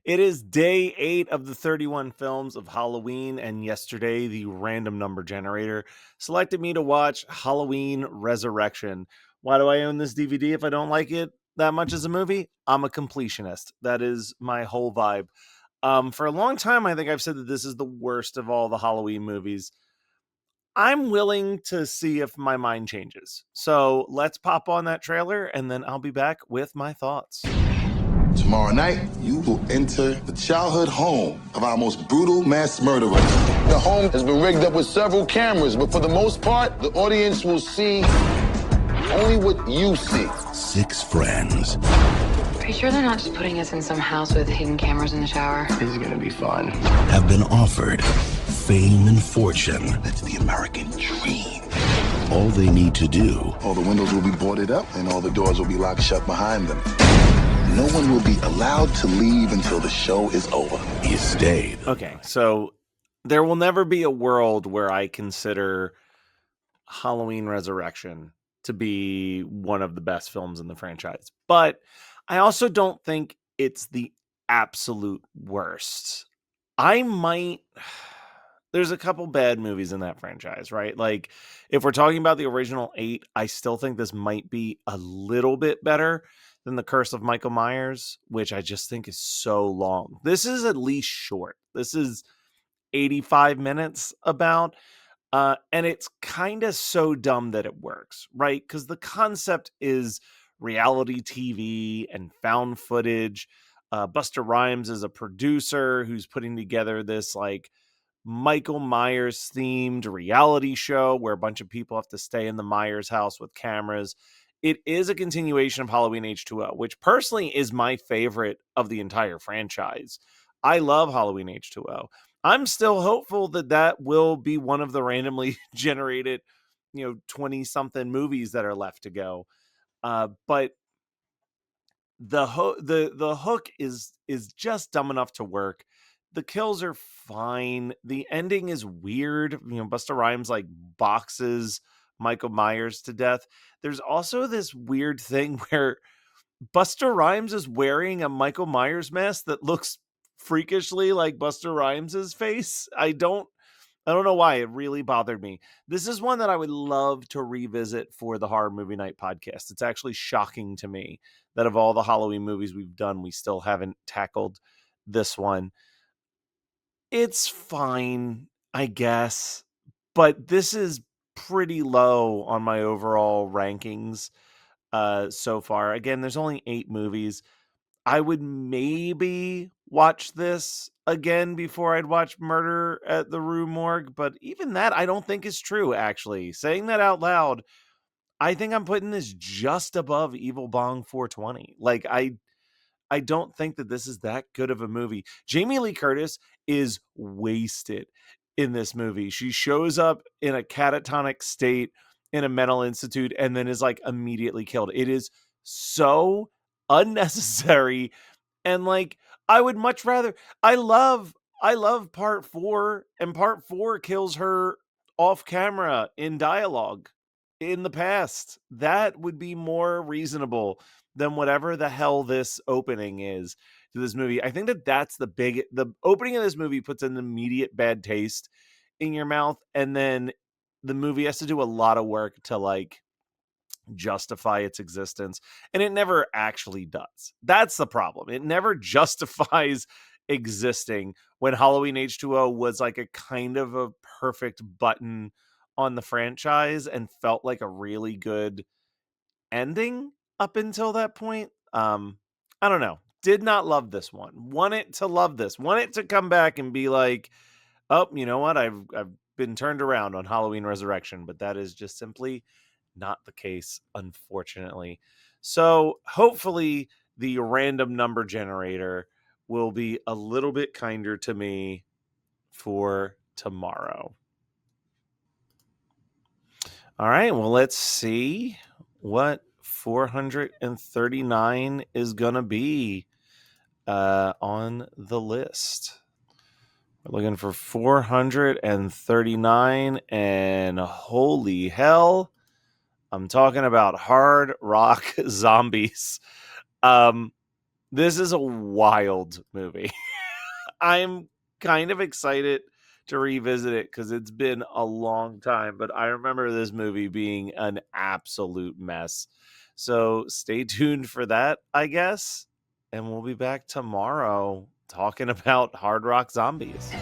It is day 8 of the 31 films of Halloween, and yesterday the random number generator selected me to watch Halloween Resurrection. Why do I own this DVD if I don't like it that much as a movie? I'm a completionist. That is my whole vibe. For a long time, I think I've said that this is the worst of all the Halloween movies. I'm willing to see if my mind changes. So let's pop on that trailer, and then I'll be back with my thoughts. Tomorrow night, you will enter the childhood home of our most brutal mass murderer. The home has been rigged up with several cameras, but for the most part, the audience will see only what you see. 6 friends. Are you sure they're not just putting us in some house with hidden cameras in the shower? This is gonna be fun. Have been offered fame and fortune. That's the American dream. All they need to do. All the windows will be boarded up and all the doors will be locked shut behind them. No one will be allowed to leave until the show is over. Is stay. Okay, so there will never be a world where I consider Halloween Resurrection to be one of the best films in the franchise. But I also don't think it's the absolute worst. There's a couple bad movies in that franchise, right? Like, if we're talking about the original 8, I still think this might be a little bit better than The Curse of Michael Myers, which I just think is so long. This is at least short. This is 85 minutes about, and it's kind of so dumb that it works, right? Because the concept is reality TV and found footage. Buster Rhymes is a producer who's putting together this like Michael Myers themed reality show where a bunch of people have to stay in the Myers house with cameras. It is a continuation of Halloween H2O, which personally is my favorite of the entire franchise. I love Halloween H2O. I'm still hopeful that that will be one of the randomly generated, 20 something movies that are left to go. But the hook is just dumb enough to work. The kills are fine. The ending is weird. Busta Rhymes like boxes Michael Myers to death. There's also this weird thing where Busta Rhymes is wearing a Michael Myers mask that looks freakishly like Busta Rhymes's face. I don't know why. It really bothered me. This is one that I would love to revisit for the Horror Movie Night podcast. It's actually shocking to me that of all the Halloween movies we've done, we still haven't tackled this one. It's fine, I guess, but this is pretty low on my overall rankings so far. Again, there's only 8 movies. I would maybe watch this again before I'd watch Murder at the Rue Morgue, but even that I don't think is true, actually. Saying that out loud, I think I'm putting this just above Evil Bong 420. Like, I don't think that this is that good of a movie. Jamie Lee Curtis is wasted in this movie. She shows up in a catatonic state in a mental institute and then is like immediately killed. It is so unnecessary, and like I would much rather I love part 4, and part 4 kills her off camera in dialogue in the past. That would be more reasonable than whatever the hell this opening is to this movie. I think that that's the opening of this movie puts an immediate bad taste in your mouth, and then the movie has to do a lot of work to like justify its existence, and it never actually does. That's the problem. It never justifies existing, when Halloween H2O was like a kind of a perfect button on the franchise and felt like a really good ending up until that point. I don't know. Did not love this one. Want it to love this. Want it to come back and be like, oh, you know what? I've been turned around on Halloween Resurrection, but that is just simply not the case, unfortunately. So hopefully the random number generator will be a little bit kinder to me for tomorrow. All right, well, let's see what 439 is going to be on the list. We're looking for 439, and holy hell, I'm talking about Hard Rock Zombies. This is a wild movie. I'm kind of excited to revisit it because it's been a long time, but I remember this movie being an absolute mess. So stay tuned for that, I guess. And we'll be back tomorrow talking about Hard Rock Zombies.